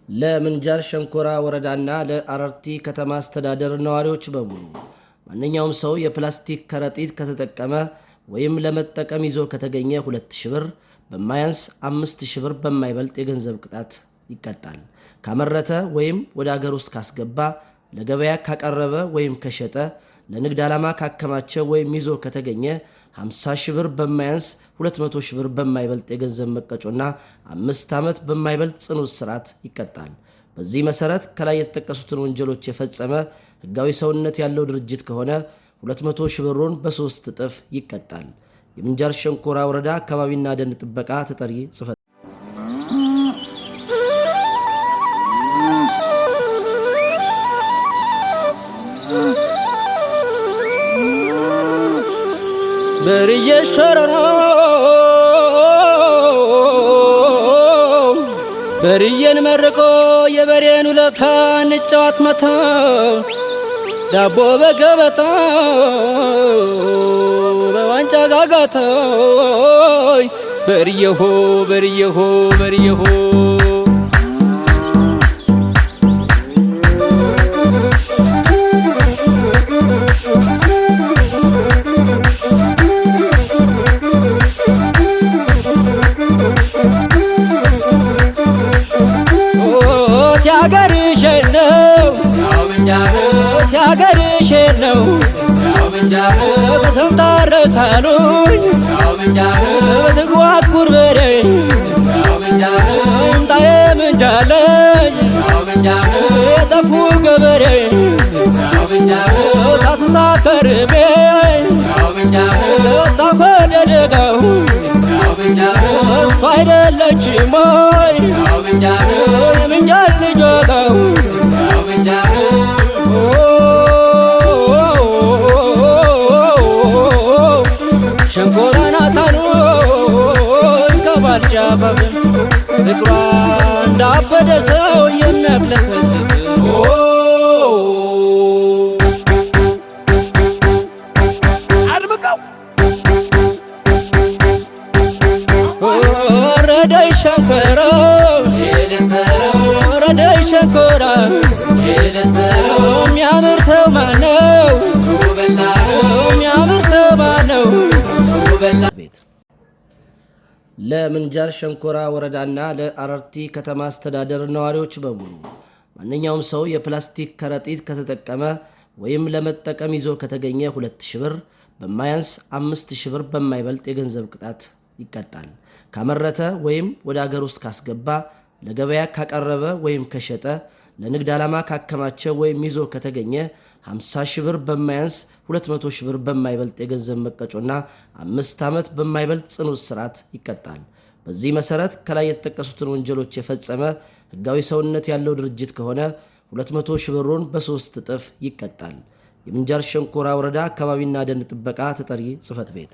ለምንጃር ሸንኮራ ወረዳና ለአረርቲ ከተማ አስተዳደር ነዋሪዎች በሙሉ ማንኛውም ሰው የፕላስቲክ ከረጢት ከተጠቀመ ወይም ለመጠቀም ይዞ ከተገኘ 2000 ብር በማያንስ 5000 ብር በማይበልጥ የገንዘብ ቅጣት ይቀጣል። ካመረተ ወይም ወደ ሀገር ውስጥ ካስገባ፣ ለገበያ ካቀረበ ወይም ከሸጠ፣ ለንግድ ዓላማ ካከማቸ ወይም ይዞ ከተገኘ 50,000 ብር በማያንስ 200,000 ብር በማይበልጥ የገንዘብ መቀጮና 5 ዓመት በማይበልጥ ጽኑ እስራት ይቀጣል። በዚህ መሰረት ከላይ የተጠቀሱትን ወንጀሎች የፈጸመ ሕጋዊ ሰውነት ያለው ድርጅት ከሆነ 200,000 ብሩን በ3 እጥፍ ይቀጣል። የምንጃር ሸንኮራ ወረዳ አካባቢና ደን ጥበቃ ተጠሪ ጽሕፈት በርዬ ሸረሮ በርዬን መርቆ የበሬን ውለታ እንጫወት መታ ዳቦ በገበታ በዋንጫ ጋጋታ በርዬሆ በርዬሆ በርዬሆ ያገርሽ ነው በሰምታ ረሳሉኝ ትጓጉር በሬ ምጣዬ ምንጃለኝ የጠፉ ገበሬ ታስሳ ከርሜ ታፈደደጋው እሷ አይደለችም ወይ የምንጃል ልጅ ወጋው ሸንኮራ ናታኑ ከባልጫ ባብን ፍቅሯ እንዳበደ ሰው የሚያክለፈልፍ አድምቀው ወረደይ ሸንኮራ ወረደይ ሸንኮራ የሚያምር ሰው ማነው? የሚያምር ሰው ማነው? ለምንጃር ሸንኮራ ወረዳና ለአረርቲ ከተማ አስተዳደር ነዋሪዎች በሙሉ ማንኛውም ሰው የፕላስቲክ ከረጢት ከተጠቀመ ወይም ለመጠቀም ይዞ ከተገኘ 2000 ብር በማያንስ 5000 ብር በማይበልጥ የገንዘብ ቅጣት ይቀጣል። ካመረተ ወይም ወደ ሀገር ውስጥ ካስገባ፣ ለገበያ ካቀረበ ወይም ከሸጠ፣ ለንግድ ዓላማ ካከማቸ ወይም ይዞ ከተገኘ 50,000 ብር በማያንስ 200,000 ብር በማይበልጥ የገንዘብ መቀጮና 5 ዓመት በማይበልጥ ጽኑ እስራት ይቀጣል። በዚህ መሰረት ከላይ የተጠቀሱትን ወንጀሎች የፈጸመ ሕጋዊ ሰውነት ያለው ድርጅት ከሆነ 200,000 ብሩን በ3 እጥፍ ይቀጣል። የምንጃር ሸንኮራ ወረዳ አካባቢና ደን ጥበቃ ተጠሪ ጽሕፈት ቤት